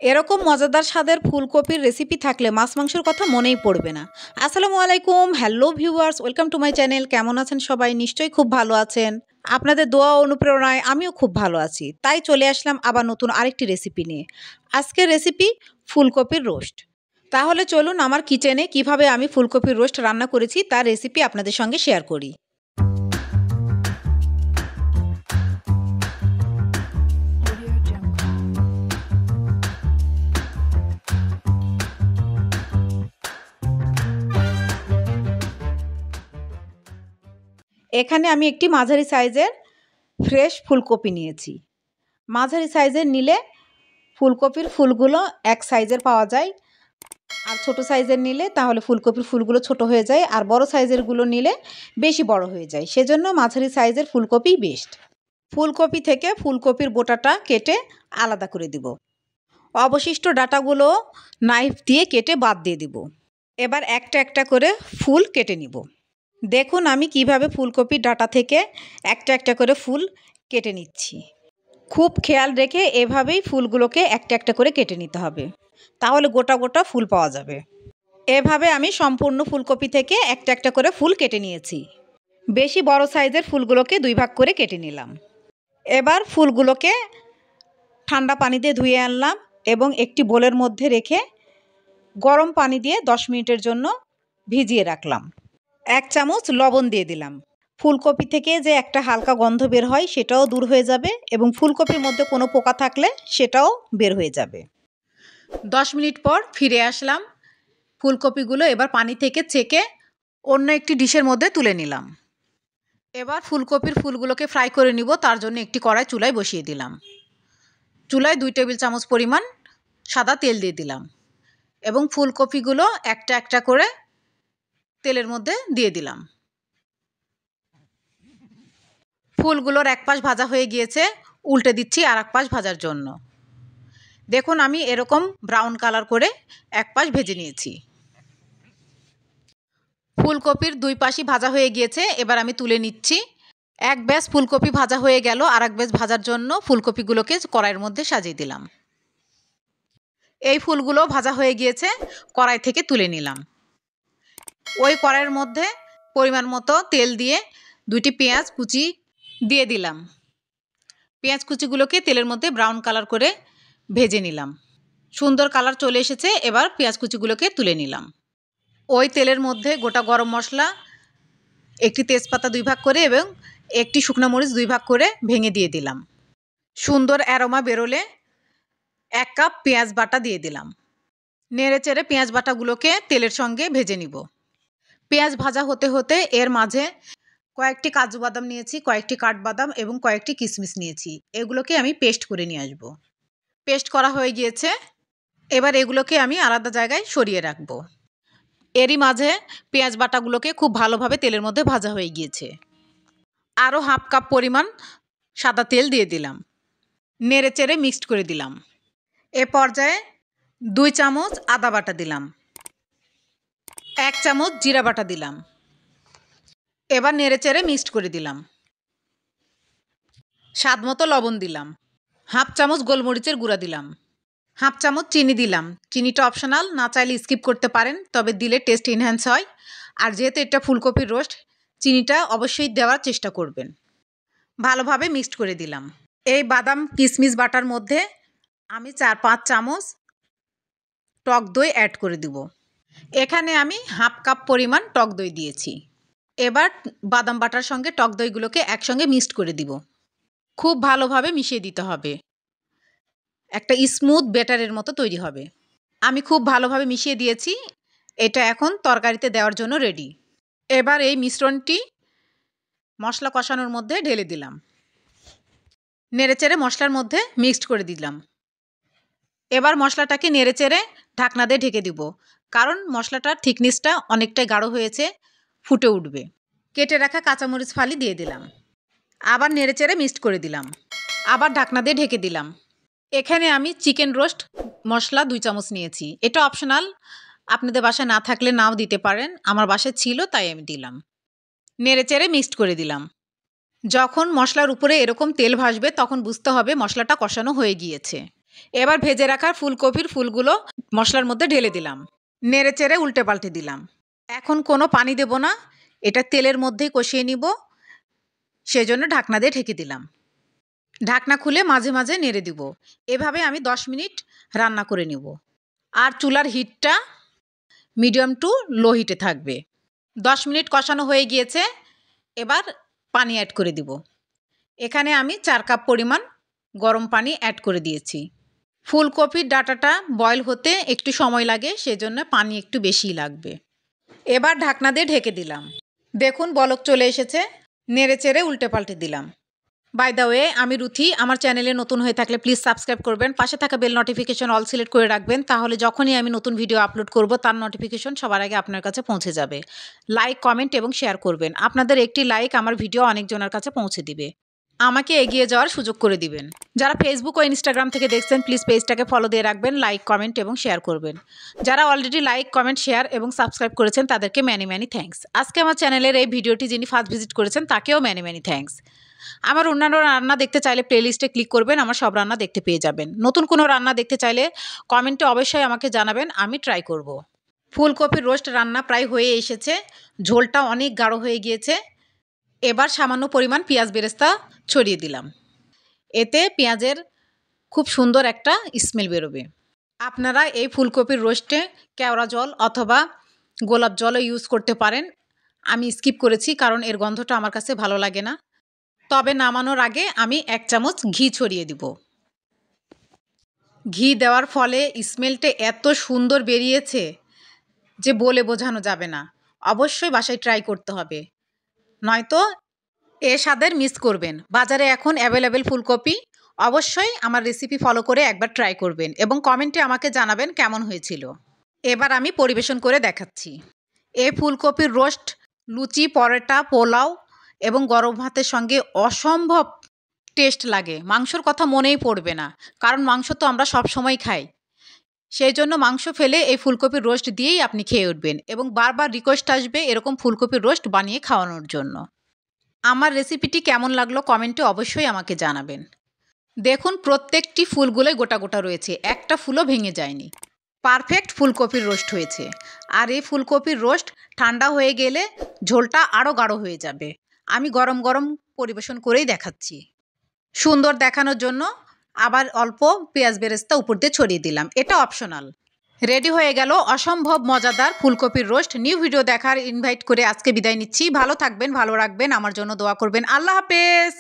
এরকম মজাদার স্বাদের ফুলকপির রেসিপি থাকলে মাছ মাংসের কথা মনেই পড়বে না। আসসালামু আলাইকুম, hello viewers, welcome to my channel. কেমন আছেন সবাই? নিশ্চয়ই খুব ভালো আছেন। আপনাদের দোয়া ও অনুপ্রেরণায় আমিও খুব ভালো আছি। তাই চলে আসলাম আবার নতুন আরেকটি রেসিপি নিয়ে। আজকের রেসিপি ফুলকপির রোস্ট। তাহলে চলুন আমার কিচেনে কিভাবে আমি ফুলকপির রোস্ট রান্না করেছি তার রেসিপি আপনাদের সঙ্গে শেয়ার করি। এখানে আমি একটি মাঝারি সাইজের ফ্রেশ ফুলকপি নিয়েছি। মাঝারি সাইজের নিলে ফুলকপির ফুলগুলো এক সাইজের পাওয়া যায়, আর ছোট সাইজের নিলে তাহলে ফুলকপির ফুলগুলো ছোট হয়ে যায়, আর বড় সাইজেরগুলো নিলে বেশি বড় হয়ে যায়। সেজন্য মাঝারি সাইজের ফুলকপি বেস্ট। ফুলকপি থেকে ফুলকপির বোটাটা কেটে আলাদা করে দিব। অবশিষ্ট ডাঁটাগুলো নাইফ দিয়ে কেটে বাদ দিয়ে দিব। এবার একটা একটা করে ফুল কেটে নিব। দেখুন আমি কিভাবে ফুলকপির ডাঁটা থেকে একটা একটা করে ফুল কেটে নিচ্ছি। খুব খেয়াল রেখে এভাবেই ফুলগুলোকে একটা একটা করে কেটে নিতে হবে, তাহলে গোটা গোটা ফুল পাওয়া যাবে। এভাবে আমি সম্পূর্ণ ফুলকপি থেকে একটা একটা করে ফুল কেটে নিয়েছি। বেশি বড় সাইজের ফুলগুলোকে দুই ভাগ করে কেটে নিলাম। এবার ফুলগুলোকে ঠান্ডা পানি দিয়ে ধুয়ে আনলাম এবং একটি বোলের মধ্যে রেখে গরম পানি দিয়ে 10 মিনিটের জন্য ভিজিয়ে রাখলাম। 1 চামচ লবণ দিয়ে দিলাম। ফুলকপি থেকে যে একটা হালকা গন্ধ বের হয় সেটাও দূর হয়ে যাবে এবং ফুলকপির মধ্যে কোনো পোকা থাকলে সেটাও বের হয়ে যাবে। 10 মিনিট পর ফিরে আসলাম। ফুলকপিগুলো এবার পানি থেকে ছেঁকে অন্য একটি ডিশের মধ্যে তুলে নিলাম। এবার ফুলকপির ফুলগুলোকে ফ্রাই করে নিব। তার জন্য একটি কড়াই চুলায় বসিয়ে দিলাম। চুলায় 2 টেবিল চামচ পরিমাণ সাদা তেল দিয়ে দিলাম এবং ফুলকপিগুলো একটা একটা করে তেলের মধ্যে দিয়ে দিলাম। ফুলগুলোর এক পাশ ভাজা হয়ে গিয়েছে, উল্টে দিচ্ছি আর এক পাশ ভাজার জন্য। দেখুন আমি এরকম ব্রাউন কালার করে এক পাশ ভেজে নিয়েছি। ফুলকপির দুই পাশই ভাজা হয়ে গিয়েছে, এবার আমি তুলে নিচ্ছি। এক ব্যাচ ফুলকপি ভাজা হয়ে গেল, আর এক ব্যাচ ভাজার জন্য ফুলকপিগুলোকে কড়াইয়ের মধ্যে সাজিয়ে দিলাম। এই ফুলগুলো ভাজা হয়ে গিয়েছে, কড়াই থেকে তুলে নিলাম। ওই কড়াইয়ের মধ্যে পরিমাণ মতো তেল দিয়ে 2টি পেঁয়াজ কুচি দিয়ে দিলাম। পেঁয়াজ কুচিগুলোকে তেলের মধ্যে ব্রাউন কালার করে ভেজে নিলাম। সুন্দর কালার চলে এসেছে, এবার পেঁয়াজ কুচিগুলোকে তুলে নিলাম। ওই তেলের মধ্যে গোটা গরম মশলা, একটি তেজপাতা 2 ভাগ করে এবং একটি শুকনো মরিচ 2 ভাগ করে ভেঙে দিয়ে দিলাম। সুন্দর অ্যারোমা বেরোলে 1 কাপ পেঁয়াজ বাটা দিয়ে দিলাম। নেড়ে চেড়ে পেঁয়াজ বাটাগুলোকে তেলের সঙ্গে ভেজে নিব। পেঁয়াজ ভাজা হতে হতে এর মাঝে কয়েকটি কাজু বাদাম নিয়েছি, কয়েকটি কাঠবাদাম এবং কয়েকটি কিশমিশ নিয়েছি। এগুলোকে আমি পেস্ট করে নিয়ে আসব। পেস্ট করা হয়ে গিয়েছে, এবার এগুলোকে আমি আলাদা জায়গায় সরিয়ে রাখব। এরই মাঝে পেঁয়াজ বাটাগুলোকে খুব ভালোভাবে তেলের মধ্যে ভাজা হয়ে গিয়েছে। আরও হাফ কাপ পরিমাণ সাদা তেল দিয়ে দিলাম। নেড়ে চেড়ে মিক্সড করে দিলাম। এ পর্যায়ে 2 চামচ আদা বাটা দিলাম, 1 চামচ জিরা বাটা দিলাম। এবার নেড়ে চেড়ে মিক্সড করে দিলাম। স্বাদ মতো লবণ দিলাম। হাফ চামচ গোলমরিচের গুঁড়া দিলাম। হাফ চামচ চিনি দিলাম। চিনিটা অপশনাল, না চাইলে স্কিপ করতে পারেন, তবে দিলে টেস্ট এনহ্যান্স হয়। আর যেহেতু এটা ফুলকপির রোস্ট, চিনিটা অবশ্যই দেওয়ার চেষ্টা করবেন। ভালোভাবে মিক্সড করে দিলাম। এই বাদাম কিশমিশ বাটার মধ্যে আমি 4-5 চামচ টক দই অ্যাড করে দিব। এখানে আমি হাফ কাপ পরিমাণ টক দই দিয়েছি। এবার বাদাম বাটার সঙ্গে টক দইগুলোকে একসঙ্গে মিক্সড করে দিব। খুব ভালোভাবে মিশিয়ে দিতে হবে, একটা স্মুথ ব্যাটারের মতো তৈরি হবে। আমি খুব ভালোভাবে মিশিয়ে দিয়েছি। এটা এখন তরকারিতে দেওয়ার জন্য রেডি। এবার এই মিশ্রণটি মশলা কষানোর মধ্যে ঢেলে দিলাম। নেড়েচেড়ে মশলার মধ্যে মিক্সড করে দিলাম। এবার মশলাটাকে নেড়েচেড়ে ঢাকনা দিয়ে ঢেকে দিব, কারণ মশলাটার থিকনেসটা অনেকটাই গাঢ় হয়েছে, ফুটে উঠবে। কেটে রাখা কাঁচামরিচ ফালি দিয়ে দিলাম। আবার নেড়েচেড়ে মিক্সড করে দিলাম। আবার ঢাকনা দিয়ে ঢেকে দিলাম। এখানে আমি চিকেন রোস্ট মশলা 2 চামচ নিয়েছি। এটা অপশনাল, আপনাদের বাসায় না থাকলে নাও দিতে পারেন। আমার বাসায় ছিল তাই আমি দিলাম। নেড়েচেড়ে মিক্সড করে দিলাম। যখন মশলার উপরে এরকম তেল ভাসবে তখন বুঝতে হবে মশলাটা কষানো হয়ে গিয়েছে। এবার ভেজে রাখা ফুলকপির ফুলগুলো মশলার মধ্যে ঢেলে দিলাম, নেড়ে চেড়ে উল্টে পাল্টে দিলাম। এখন কোনো পানি দেব না, এটা তেলের মধ্যেই কষিয়ে নিব, সেজন্য ঢাকনা দিয়ে ঢেকে দিলাম। ঢাকনা খুলে মাঝে মাঝে নেড়ে দিব। এভাবে আমি 10 মিনিট রান্না করে নিব। আর চুলার হিটটা মিডিয়াম টু লো হিটে থাকবে। 10 মিনিট কষানো হয়ে গিয়েছে, এবার পানি অ্যাড করে দিব। এখানে আমি 4 কাপ পরিমাণ গরম পানি অ্যাড করে দিয়েছি। ফুলকপির ডাঁটাটা বয়েল হতে একটু সময় লাগে, সেজন্য পানি একটু বেশিই লাগবে। এবার ঢাকনা দিয়ে ঢেকে দিলাম। দেখুন বলক চলে এসেছে, নেড়ে চেড়ে উল্টে পাল্টে দিলাম। বাই দ্য ওয়ে, আমি রুথি। আমার চ্যানেলে নতুন হয়ে থাকলে প্লিজ সাবস্ক্রাইব করবেন, পাশে থাকা বেল নোটিফিকেশন অল সিলেক্ট করে রাখবেন, তাহলে যখনই আমি নতুন ভিডিও আপলোড করব তার নোটিফিকেশন সবার আগে আপনার কাছে পৌঁছে যাবে। লাইক, কমেন্ট এবং শেয়ার করবেন। আপনাদের একটি লাইক আমার ভিডিও অনেকজনের কাছে পৌঁছে দিবে, আমাকে এগিয়ে যাওয়ার সুযোগ করে দিবেন। যারা ফেসবুক ও ইনস্টাগ্রাম থেকে দেখছেন প্লিজ পেজটাকে ফলো দিয়ে রাখবেন, লাইক, কমেন্ট এবং শেয়ার করবেন। যারা অলরেডি লাইক, কমেন্ট, শেয়ার এবং সাবস্ক্রাইব করেছেন তাদেরকে ম্যানি ম্যানি থ্যাঙ্কস। আজকে আমার চ্যানেলের এই ভিডিওটি যিনি ফার্স্ট ভিজিট করেছেন তাকেও ম্যানি ম্যানি থ্যাঙ্কস। আমার অন্যান্য রান্না দেখতে চাইলে প্লেলিস্টে ক্লিক করবেন, আমার সব রান্না দেখতে পেয়ে যাবেন। নতুন কোনো রান্না দেখতে চাইলে কমেন্টে অবশ্যই আমাকে জানাবেন, আমি ট্রাই করব। ফুলকপির রোস্ট রান্না প্রায় হয়ে এসেছে, ঝোলটা অনেক গাঢ় হয়ে গিয়েছে। এবার সামান্য পরিমাণ পেঁয়াজ বেরেস্তা ছড়িয়ে দিলাম, এতে পেঁয়াজের খুব সুন্দর একটা স্মেল বেরোবে। আপনারা এই ফুলকপির রোস্টে কেওড়া জল অথবা গোলাপ জলও ইউজ করতে পারেন। আমি স্কিপ করেছি কারণ এর গন্ধটা আমার কাছে ভালো লাগে না। তবে নামানোর আগে আমি 1 চামচ ঘি ছড়িয়ে দিব। ঘি দেওয়ার ফলে স্মেলটা এত সুন্দর বেরিয়েছে যে বলে বোঝানো যাবে না। অবশ্যই বাসায় ট্রাই করতে হবে, নয়তো এ স্বাদের মিস করবেন। বাজারে এখন অ্যাভেলেবেল ফুলকপি। অবশ্যই আমার রেসিপি ফলো করে একবার ট্রাই করবেন এবং কমেন্টে আমাকে জানাবেন কেমন হয়েছিল। এবার আমি পরিবেশন করে দেখাচ্ছি। এই ফুলকপির রোস্ট লুচি, পরোটা, পোলাও এবং গরম ভাতের সঙ্গে অসম্ভব টেস্ট লাগে। মাংসর কথা মনেই পড়বে না, কারণ মাংস তো আমরা সব সময় খাই। সেই জন্য মাংস ফেলে এই ফুলকপির রোস্ট দিয়েই আপনি খেয়ে উঠবেন এবং বারবার রিকোয়েস্ট আসবে এরকম ফুলকপির রোস্ট বানিয়ে খাওয়ানোর জন্য। আমার রেসিপিটি কেমন লাগলো কমেন্টে অবশ্যই আমাকে জানাবেন। দেখুন প্রত্যেকটি ফুলগুলোই গোটা গোটা রয়েছে, একটা ফুলও ভেঙে যায়নি। পারফেক্ট ফুলকপির রোস্ট হয়েছে। আর এই ফুলকপির রোস্ট ঠান্ডা হয়ে গেলে ঝোলটা আরও গাঢ় হয়ে যাবে। আমি গরম গরম পরিবেশন করেই দেখাচ্ছি। সুন্দর দেখানোর জন্য আবার অল্প পেঁয়াজ বেরেস্তা উপর দিয়ে ছড়িয়ে দিলাম, এটা অপশনাল। রেডি হয়ে গেল অসম্ভব মজাদার ফুলকপির রোস্ট। নিউ ভিডিও দেখার ইনভাইট করে আজকে বিদায় নিচ্ছি। ভালো থাকবেন, ভালো রাখবেন, আমার জন্য দোয়া করবেন। আল্লাহ হাফেজ।